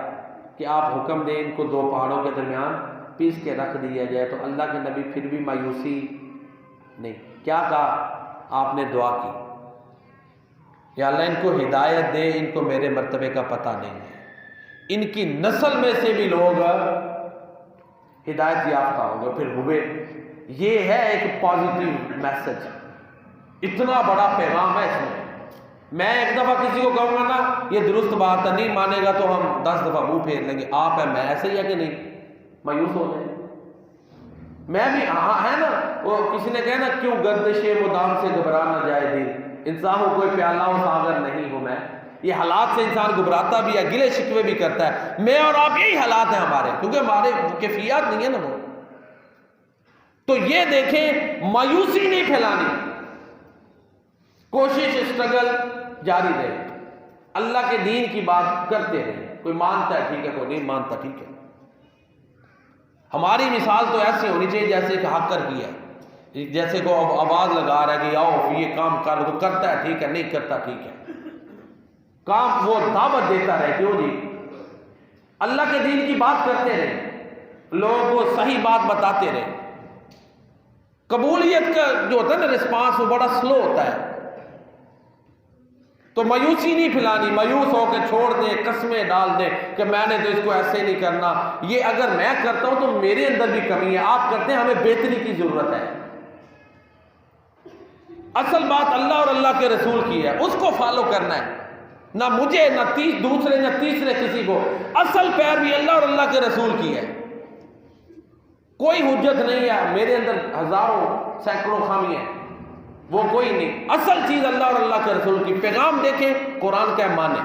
کہ آپ حکم دیں ان کو دو پہاڑوں کے درمیان پیس کے رکھ دیا جائے، تو اللہ کے نبی پھر بھی مایوسی نہیں، کیا کہا؟ آپ نے دعا کی، یا اللہ ان کو ہدایت دے، ان کو میرے مرتبے کا پتہ نہیں ہے، ان کی نسل میں سے بھی لوگ ہدایت یافتہ ہوں گے، پھر ہوئے۔ یہ ہے ایک پازیٹیو میسج، اتنا بڑا پیغام ہے اس میں ایک دفعہ کسی کو کہوں گا نا یہ درست بات ہے، نہیں مانے گا تو ہم 10 دفعہ منہ پھیر لیں گے، آپ ہے میں ایسے ہی ہے کہ نہیں، مایوس ہو جائیں۔ میں بھی ہے نا، وہ کسی نے کہا نا کیوں گردش مدام سے گھبرا نہ جائے دل، انسان ہو کوئی پیالہ ہو ساغر نہیں ہوں میں، یہ حالات سے انسان گھبراتا بھی ہے، گلے شکوے بھی کرتا ہے، میں اور آپ یہی حالات ہیں ہمارے، کیونکہ ہمارے کیفیات نہیں ہے نا وہ۔ تو یہ دیکھیں مایوسی نہیں پھیلانی، کوشش اسٹرگل جاری رہے، اللہ کے دین کی بات کرتے رہے، کوئی مانتا ہے ٹھیک ہے، کوئی نہیں مانتا ٹھیک ہے۔ ہماری مثال تو ایسی ہونی چاہیے جیسے کہ ہیکر کی ہے، جیسے کو آواز لگا رہا ہے کہ آؤ یہ کام کر، تو کرتا ہے ٹھیک ہے، نہیں کرتا ٹھیک ہے، کام وہ دعوت دیتا رہے، کیوں جی؟ اللہ کے دین کی بات کرتے رہے، لوگوں کو صحیح بات بتاتے رہے۔ قبولیت کا جو ہوتا ہے نا رسپانس وہ بڑا سلو ہوتا ہے، تو مایوسی نہیں پھیلانی، مایوس ہو کے چھوڑ دیں، قسمیں ڈال دیں کہ میں نے تو اس کو ایسے نہیں کرنا، یہ اگر میں کرتا ہوں تو میرے اندر بھی کمی ہے، آپ کرتے ہیں، ہمیں بہتری کی ضرورت ہے۔ اصل بات اللہ اور اللہ کے رسول کی ہے، اس کو فالو کرنا ہے، نہ مجھے نہ دوسرے نہ تیسرے کسی کو، اصل پیروی اللہ اور اللہ کے رسول کی ہے۔ کوئی حجت نہیں ہے، میرے اندر ہزاروں سینکڑوں خامی ہیں، وہ کوئی نہیں، اصل چیز اللہ اور اللہ کے رسول کی۔ پیغام دیکھیں قرآن کا مانیں،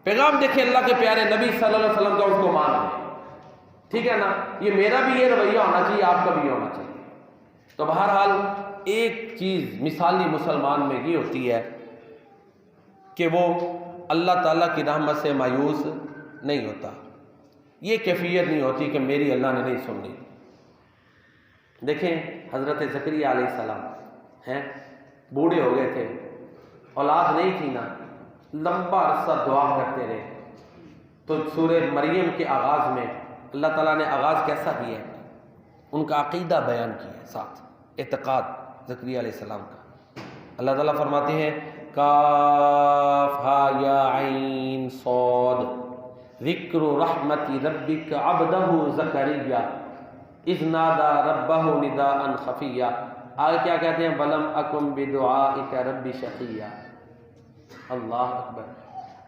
پیغام دیکھیں اللہ کے پیارے نبی صلی اللہ علیہ وسلم کا، اس کو مان لیں، ٹھیک ہے نا؟ یہ میرا بھی یہ رویہ ہونا چاہیے، آپ کا بھی ہونا چاہیے۔ تو بہرحال ایک چیز مثالی مسلمان میں یہ ہوتی ہے کہ وہ اللہ تعالیٰ کی رحمت سے مایوس نہیں ہوتا، یہ کیفیت نہیں ہوتی کہ میری اللہ نے نہیں سنی۔ دیکھیں حضرت زکریا علیہ السلام ہیں، بوڑھے ہو گئے تھے، اولاد نہیں تھی نا، لمبا عرصہ دعا کرتے رہے، تو سورہ مریم کے آغاز میں اللہ تعالیٰ نے آغاز کیسا کیا ہے؟ ان کا عقیدہ بیان کیا، ساتھ اعتقاد زکریا علیہ السلام کا۔ اللہ تعالیٰ فرماتے ہیں کاف ہا یا عین صاد ذکر رحمت ربک عبدہ زکریا اذ نادى ربہ نداء خفیا۔ آگے کیا کہتے ہیں؟ ولم اکن بدعائک رب شقیا۔ اللہ اکبر۔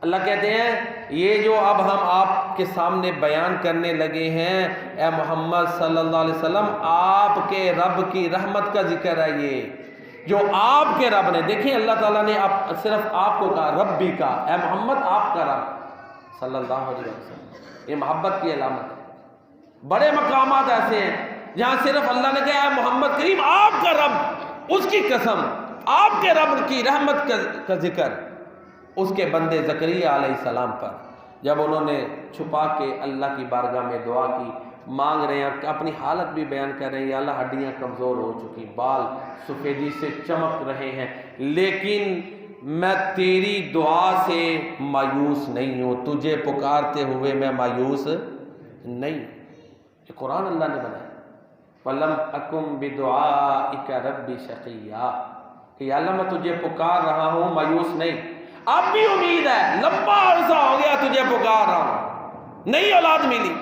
اللہ کہتے ہیں یہ جو اب ہم آپ کے سامنے بیان کرنے لگے ہیں اے محمد صلی اللہ علیہ وسلم، آپ کے رب کی رحمت کا ذکر ہے، یہ جو آپ کے رب نے، دیکھیں اللہ تعالیٰ نے صرف آپ کو کہا، رب بھی کہا، اے محمد آپ کا رب صلی اللہ علیہ وسلم، یہ محبت کی علامت ہے۔ بڑے مقامات ایسے ہیں جہاں صرف اللہ نے کہا اے محمد کریم آپ کا رب، اس کی قسم آپ کے رب کی رحمت کا ذکر اس کے بندے زکریا علیہ السلام پر، جب انہوں نے چھپا کے اللہ کی بارگاہ میں دعا کی، مانگ رہے ہیں، اپنی حالت بھی بیان کر رہے ہیں، یا اللہ ہڈیاں کمزور ہو چکی، بال سفیدی سے چمک رہے ہیں، لیکن میں تیری دعا سے مایوس نہیں ہوں، تجھے پکارتے ہوئے میں مایوس نہیں۔ یہ قرآن اللہ نے بنایا، وَلَمْ أَكُمْ بِدُعَائِكَ رَبِّ شَقِيًّا، کہ یا اللہ میں تجھے پکار رہا ہوں مایوس نہیں۔ اب بھی امید ہے، لمبا عرصہ ہو گیا تجھے پکار رہا ہوں، نئی اولاد ملی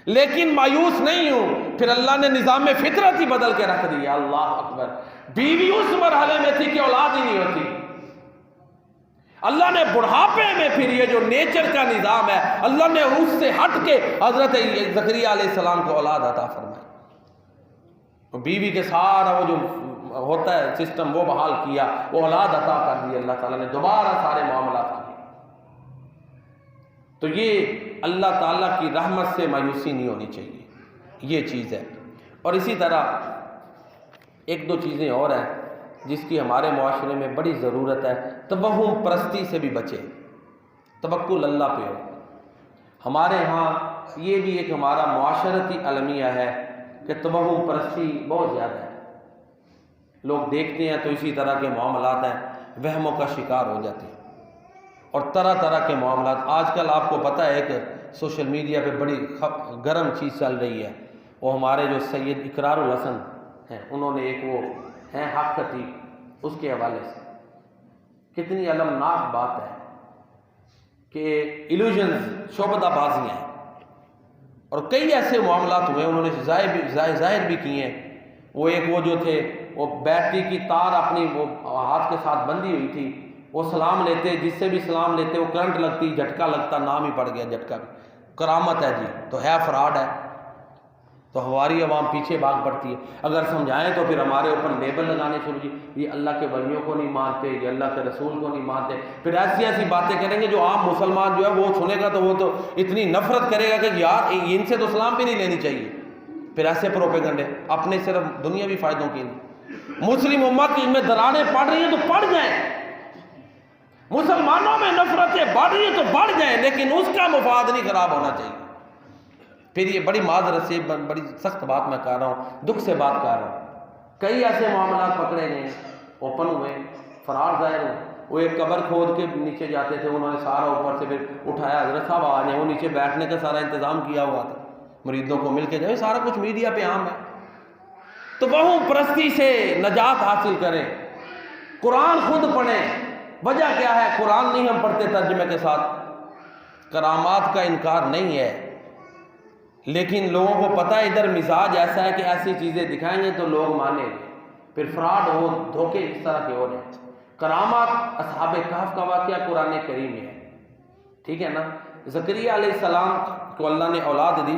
لیکن مایوس نہیں ہوں، پھر اللہ نے نظام فطرت ہی بدل کے رکھ دیا۔ اللہ اکبر۔ بیوی اس مرحلے میں تھی کہ اولاد ہی نہیں ہوتی، اللہ نے بڑھاپے میں پھر یہ جو نیچر کا نظام ہے اللہ نے اس سے ہٹ کے حضرت زکریا علیہ السلام کو اولاد عطا فرمائی۔ بیوی کے سارا وہ جو ہوتا ہے سسٹم وہ بحال کیا، وہ اولاد عطا کر دی اللہ تعالیٰ نے، دوبارہ سارے معاملات کیے۔ تو یہ اللہ تعالیٰ کی رحمت سے مایوسی نہیں ہونی چاہیے، یہ چیز ہے۔ اور اسی طرح ایک دو چیزیں اور ہیں جس کی ہمارے معاشرے میں بڑی ضرورت ہے، توہم پرستی سے بھی بچے، توکل اللہ پہ ہو۔ ہمارے ہاں یہ بھی ایک ہمارا معاشرتی المیہ ہے کہ توہم پرستی بہت زیادہ ہے، لوگ دیکھتے ہیں تو اسی طرح کے معاملات ہیں، وہموں کا شکار ہو جاتے ہیں، اور طرح طرح کے معاملات۔ آج کل آپ کو پتہ ہے ایک سوشل میڈیا پہ بڑی گرم چیز چل رہی ہے، وہ ہمارے جو سید اقرار الحسن ہیں، انہوں نے ایک وہ ہیں حق خطیب، اس کے حوالے سے کتنی المناک بات ہے کہ ایلوژنز، شعبدہ بازیاں ہیں، اور کئی ایسے معاملات ہوئے انہوں نے ظاہر بھی کیے ہیں۔ وہ ایک وہ جو تھے وہ بیٹری کی تار اپنی وہ ہاتھ کے ساتھ بندھی ہوئی تھی، وہ سلام لیتے، جس سے بھی سلام لیتے وہ کرنٹ لگتی، جھٹکا لگتا، نام ہی پڑ گیا جھٹکا بھی، کرامت ہے جی، تو ہے فراڈ ہے، تو ہماری عوام پیچھے بھاگ پڑتی ہے۔ اگر سمجھائیں تو پھر ہمارے اوپر لیبل لگانے شروع کی، یہ اللہ کے ولیوں کو نہیں مانتے، یہ اللہ کے رسول کو نہیں مانتے، پھر ایسی ایسی باتیں کریں گے جو عام مسلمان جو ہے وہ سنے گا تو وہ تو اتنی نفرت کرے گا کہ یار ان سے تو سلام بھی نہیں لینی چاہیے۔ پھر ایسے پروپیگنڈے اپنے صرف دنیاوی فائدوں کے لیے۔ مسلم امت میں دراڑیں پڑ رہی ہیں تو پڑ جائیں، مسلمانوں میں نفرتیں بڑھ رہی ہیں تو بڑھ جائیں، لیکن اس کا مفاد نہیں خراب ہونا چاہیے۔ پھر یہ بڑی معذرت سے بڑی سخت بات میں کہہ رہا ہوں، دکھ سے بات کر رہا ہوں، کئی ایسے معاملات پکڑے گئے، اوپن ہوئے، فرار ظاہر ہوئے۔ وہ ایک قبر کھود کے نیچے جاتے تھے، انہوں نے سارا اوپر سے پھر اٹھایا، حضرت صاحب آ جائیں، وہ نیچے بیٹھنے کا سارا انتظام کیا ہوا تھا، مریدوں کو مل کے جائے، سارا کچھ میڈیا پہ عام ہے۔ تو وہ پرستی سے نجات حاصل کریں، قرآن خود پڑھیں۔ وجہ کیا ہے؟ قرآن نہیں ہم پڑھتے ترجمے کے ساتھ، کرامات کا انکار نہیں ہے، لیکن لوگوں کو پتہ ہے ادھر مزاج ایسا ہے کہ ایسی چیزیں دکھائیں گے تو لوگ مانیں گے، پھر فراڈ ہو، دھوکے اس طرح کے ہو رہے ہیں۔ کرامات اصحاب کہف کا واقعہ قرآن کریم میں ہے، ٹھیک ہے نا؟ زکریا علیہ السلام کو اللہ نے اولاد دی،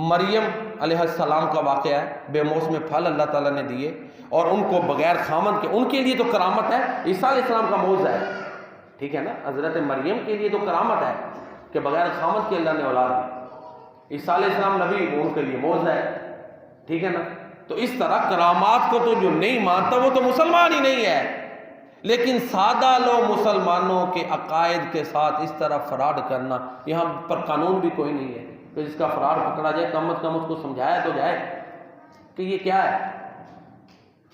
مریم علیہ السلام کا واقعہ ہے، بے موسم پھل اللہ تعالیٰ نے دیے، اور ان کو بغیر خامند کے، ان کے لیے تو کرامت ہے، عیسیٰ علیہ السلام کا معجزہ ہے، ٹھیک ہے نا؟ حضرت مریم کے لیے تو کرامت ہے کہ بغیر خامند کے اللہ نے اولاد دی، عیسیٰ علیہ السلام نبی، وہ ان کے لیے معجزہ ہے، ٹھیک ہے نا؟ تو اس طرح کرامات کو تو جو نہیں مانتا وہ تو مسلمان ہی نہیں ہے، لیکن سادہ لوگ مسلمانوں کے عقائد کے ساتھ اس طرح فراڈ کرنا، یہاں پر قانون بھی کوئی نہیں ہے کہ جس کا فراڈ پکڑا جائے، کم از کم اس کو سمجھایا تو جائے کہ یہ کیا ہے۔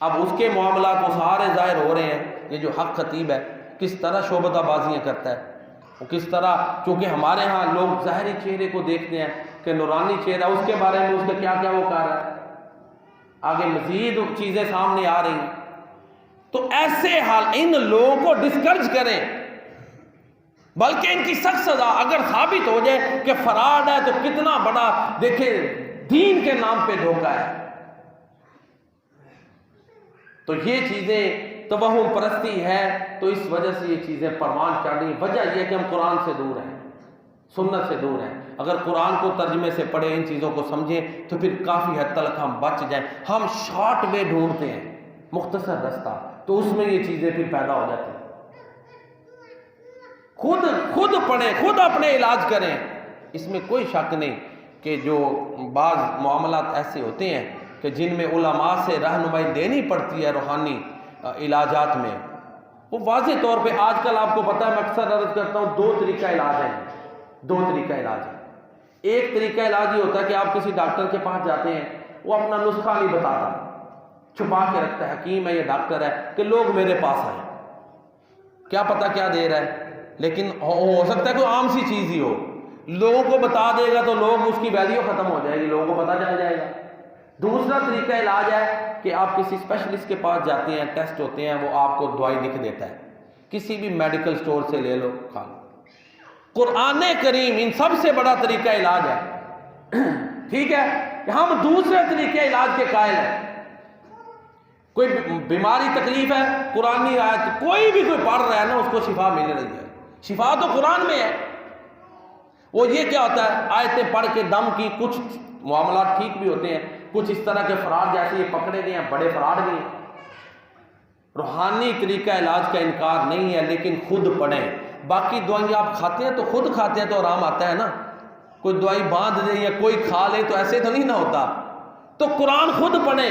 اب اس کے معاملات وہ سارے ظاہر ہو رہے ہیں، یہ جو حق خطیب ہے کس طرح شعبدہ بازیاں کرتا ہے، وہ کس طرح، چونکہ ہمارے ہاں لوگ ظاہری چہرے کو دیکھتے ہیں کہ نورانی چہرہ، اس کے بارے میں اس کا کیا کیا وہ کر رہا ہے، آگے مزید چیزیں سامنے آ رہی ہیں۔ تو ایسے حال ان لوگوں کو ڈسکرج کریں، بلکہ ان کی سخت سزا اگر ثابت ہو جائے کہ فراڈ ہے تو کتنا بڑا، دیکھیں دین کے نام پہ دھوکہ ہے۔ تو یہ چیزیں توہم پرستی ہے، تو اس وجہ سے یہ چیزیں پروان چڑھ رہی ہیں۔ وجہ یہ ہے کہ ہم قرآن سے دور ہیں، سنت سے دور ہیں۔ اگر قرآن کو ترجمے سے پڑھیں، ان چیزوں کو سمجھیں، تو پھر کافی حد تک ہم بچ جائیں۔ ہم شارٹ وے ڈھونڈتے ہیں، مختصر رستہ، تو اس میں یہ چیزیں پھر پیدا ہو جاتی ہیں۔ خود پڑھیں، خود اپنے علاج کریں، اس میں کوئی شک نہیں کہ جو بعض معاملات ایسے ہوتے ہیں کہ جن میں علماء سے رہنمائی لینی پڑتی ہے روحانی علاجات میں، وہ واضح طور پہ آج کل آپ کو پتہ ہے، میں اکثر عرض کرتا ہوں، دو طریقہ علاج ہے، دو طریقہ علاج ہے۔ ایک طریقہ علاج یہ ہوتا ہے کہ آپ کسی ڈاکٹر کے پاس جاتے ہیں، وہ اپنا نسخہ نہیں بتاتا، چھپا کے رکھتا ہے، حکیم ہے، یہ ڈاکٹر ہے، کہ لوگ میرے پاس آئیں، کیا پتہ کیا دے رہا ہے، لیکن ہو سکتا ہے کوئی عام سی چیز ہی ہو، لوگوں کو بتا دے گا تو لوگ اس کی ویلیو ختم ہو جائے گی، لوگوں کو پتہ چل جائے گا۔ دوسرا طریقہ علاج ہے کہ آپ کسی اسپیشلسٹ کے پاس جاتے ہیں، ٹیسٹ ہوتے ہیں، وہ آپ کو دوائی لکھ دیتا ہے، کسی بھی میڈیکل سٹور سے لے لو، کھا لو۔ قرآن کریم ان سب سے بڑا طریقہ علاج ہے، ٹھیک ہے؟ کہ ہم دوسرے طریقے علاج کے قائل ہیں۔ کوئی بیماری تکلیف ہے، قرآنی آیت کوئی بھی کوئی پڑھ رہا ہے نا، اس کو شفا مل رہی ہے، شفا تو قرآن میں ہے۔ وہ یہ کیا ہوتا ہے، آیتیں پڑھ کے دم کی، کچھ معاملات ٹھیک بھی ہوتے ہیں، کچھ اس طرح کے فراڈ جیسے یہ پکڑے گئے ہیں، بڑے فراڈ بھی ہیں۔ روحانی طریقہ علاج کا انکار نہیں ہے، لیکن خود پڑھیں۔ باقی دوائیں آپ کھاتے ہیں تو خود کھاتے ہیں تو آرام آتا ہے نا، کوئی دوائی باندھ دے یا کوئی کھا لے تو ایسے تو نہیں نہ ہوتا۔ تو قرآن خود پڑھیں،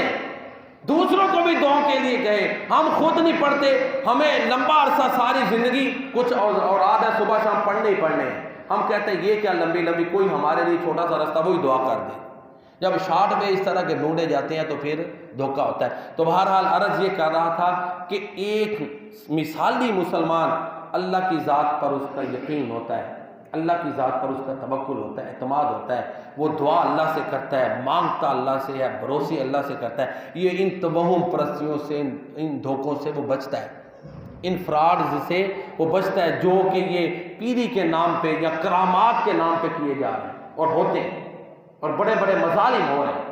دوسروں کو بھی دعاؤں کے لیے کہیں۔ ہم خود نہیں پڑھتے، ہمیں لمبا عرصہ ساری زندگی کچھ اوراد ہے صبح شام پڑھنے ہی پڑھنے ہیں، ہم کہتے ہیں یہ کیا لمبی لمبی، کوئی ہمارے لیے چھوٹا سا راستہ وہی دعا کر دے۔ جب شارٹ میں اس طرح کے ڈھونڈے جاتے ہیں تو پھر دھوکہ ہوتا ہے۔ تو بہرحال عرض یہ کر رہا تھا کہ ایک مثالی مسلمان اللہ کی ذات پر اس کا یقین ہوتا ہے، اللہ کی ذات پر اس کا توکل ہوتا ہے، اعتماد ہوتا ہے، وہ دعا اللہ سے کرتا ہے، مانگتا اللہ سے ہے، بھروسے اللہ سے کرتا ہے، یہ ان توہم پرستیوں سے، ان دھوکوں سے وہ بچتا ہے، ان فراڈز سے وہ بچتا ہے جو کہ یہ پیری کے نام پہ یا کرامات کے نام پہ کیے جا رہے ہیں اور ہوتے ہیں، اور بڑے بڑے مظالم ہو رہے ہیں۔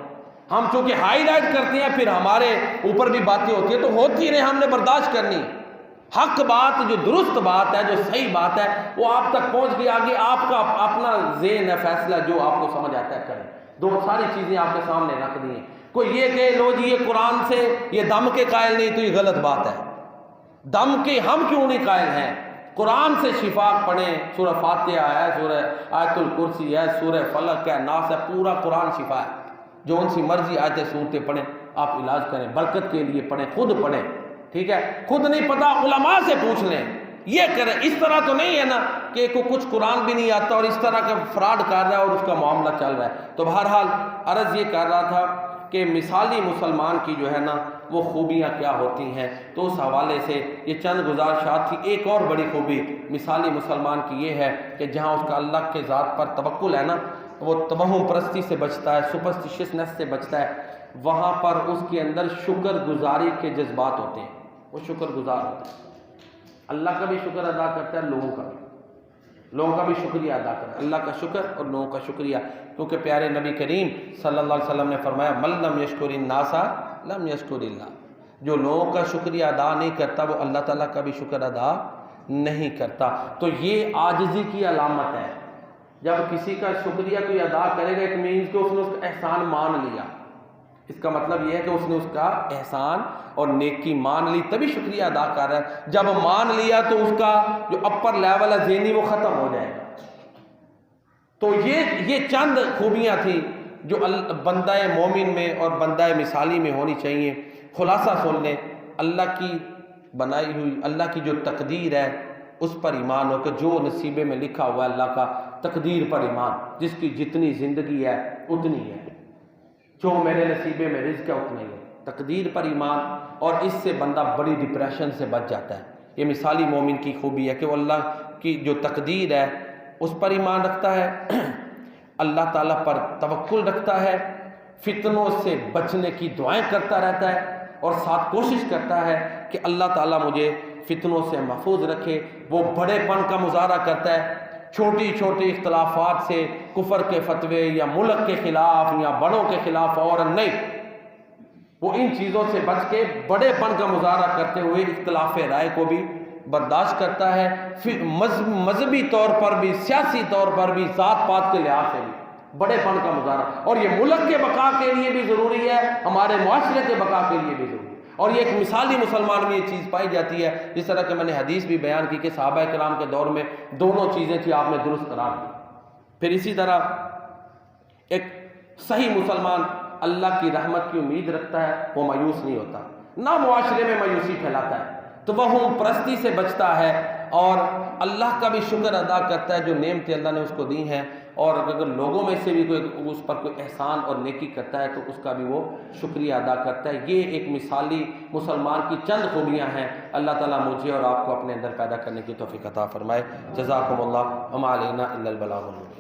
ہم چونکہ ہائی لائٹ کرتے ہیں، پھر ہمارے اوپر بھی باتیں ہوتی ہیں، تو ہوتی رہے، ہم نے برداشت کرنی۔ حق بات، جو درست بات ہے، جو صحیح بات ہے، وہ آپ تک پہنچ گئی، آگے آپ کا اپنا ذہن ہے، فیصلہ جو آپ کو سمجھ آتا ہے کریں۔ دو ساری چیزیں آپ کے سامنے رکھ دی ہیں۔ کوئی یہ کہ لو جی یہ قرآن سے یہ دم کے قائل نہیں، تو یہ غلط بات ہے۔ دم کے ہم کیوں نہیں قائل ہیں؟ قرآن سے شفا پڑھیں، سورہ فاتحہ ہے، سورہ آیت الکرسی ہے، سورہ فلق ہے، ناس ہے، پورا قرآن شفا ہے۔ جو ان سی مرضی آیتیں صورتیں پڑھیں، آپ علاج کریں، برکت کے لیے پڑھیں، خود پڑھیں، ٹھیک ہے؟ خود نہیں پتہ علماء سے پوچھ لیں، یہ کریں۔ اس طرح تو نہیں ہے نا کہ کچھ قرآن بھی نہیں آتا اور اس طرح کا فراڈ کر رہا ہے اور اس کا معاملہ چل رہا ہے۔ تو بہرحال عرض یہ کر رہا تھا کہ مثالی مسلمان کی جو ہے نا وہ خوبیاں کیا ہوتی ہیں، تو اس حوالے سے یہ چند گزارشات تھی۔ ایک اور بڑی خوبی مثالی مسلمان کی یہ ہے کہ جہاں اس کا اللہ کے ذات پر توکل ہے نا، وہ توہم پرستی سے بچتا ہے، سپرسٹیشنس سے بچتا ہے، وہاں پر اس کے اندر شکر گزاری کے جذبات ہوتے ہیں، وہ شکر گزار ہوتا ہے، اللہ کا بھی شکر ادا کرتا ہے، لوگوں کا بھی شکریہ ادا کرتا ہے، اللہ کا شکر اور لوگوں کا شکریہ، کیونکہ پیارے نبی کریم صلی اللہ علیہ وسلم نے فرمایا من لم یشکر الناس لم یشکر اللہ، جو لوگوں کا شکریہ ادا نہیں کرتا وہ اللہ تعالیٰ کا بھی شکر ادا نہیں کرتا۔ تو یہ عاجزی کی علامت ہے، جب کسی کا شکریہ کوئی ادا کرے گا، اٹ مینز کہ اس نے اس کا احسان مان لیا، اس کا مطلب یہ ہے کہ اس نے اس کا احسان اور نیکی مان لی، تبھی شکریہ ادا کر رہا ہے۔ جب مان لیا تو اس کا جو اپر لیول ہے ذہنی وہ ختم ہو جائے گا۔ تو یہ چند خوبیاں تھیں جو بندہ مومن میں اور بندہ مثالی میں ہونی چاہیے۔ خلاصہ سن لیں، اللہ کی بنائی ہوئی، اللہ کی جو تقدیر ہے اس پر ایمان ہو کہ جو نصیبے میں لکھا ہوا ہے اللہ کا، تقدیر پر ایمان، جس کی جتنی زندگی ہے اتنی ہے، جو میرے نصیبے میں رزق ہے اتنا ہی ہے، تقدیر پر ایمان، اور اس سے بندہ بڑی ڈپریشن سے بچ جاتا ہے۔ یہ مثالی مومن کی خوبی ہے کہ وہ اللہ کی جو تقدیر ہے اس پر ایمان رکھتا ہے، اللہ تعالیٰ پر توکل رکھتا ہے، فتنوں سے بچنے کی دعائیں کرتا رہتا ہے، اور ساتھ کوشش کرتا ہے کہ اللہ تعالیٰ مجھے فتنوں سے محفوظ رکھے۔ وہ بڑے پن کا مظاہرہ کرتا ہے، چھوٹی چھوٹی اختلافات سے، کفر کے فتوے یا ملک کے خلاف یا بڑوں کے خلاف فوراً نہیں، وہ ان چیزوں سے بچ کے بڑے پن کا مظاہرہ کرتے ہوئے اختلاف رائے کو بھی برداشت کرتا ہے، پھر مذہبی طور پر بھی، سیاسی طور پر بھی، ذات پات کے لحاظ سے بھی بڑے پن کا مظاہرہ، اور یہ ملک کے بقا کے لیے بھی ضروری ہے، ہمارے معاشرے کے بقا کے لیے بھی ضروری ہے، اور یہ ایک مثالی مسلمان میں یہ چیز پائی جاتی ہے، جس طرح کہ میں نے حدیث بھی بیان کی کہ صحابہ کرام کے دور میں دونوں چیزیں تھیں، آپ نے درست قرار دی۔ پھر اسی طرح ایک صحیح مسلمان اللہ کی رحمت کی امید رکھتا ہے، وہ مایوس نہیں ہوتا، نہ معاشرے میں مایوسی پھیلاتا ہے، توہم پرستی سے بچتا ہے، اور اللہ کا بھی شکر ادا کرتا ہے جو نعمتیں اللہ نے اس کو دی ہیں، اور اگر لوگوں میں سے بھی کوئی اس پر کوئی احسان اور نیکی کرتا ہے تو اس کا بھی وہ شکریہ ادا کرتا ہے۔ یہ ایک مثالی مسلمان کی چند خوبیاں ہیں۔ اللہ تعالیٰ مجھے اور آپ کو اپنے اندر پیدا کرنے کی توفیق عطا فرمائے۔ جزاکم اللہ، وما علینا الا البلاغ المبین۔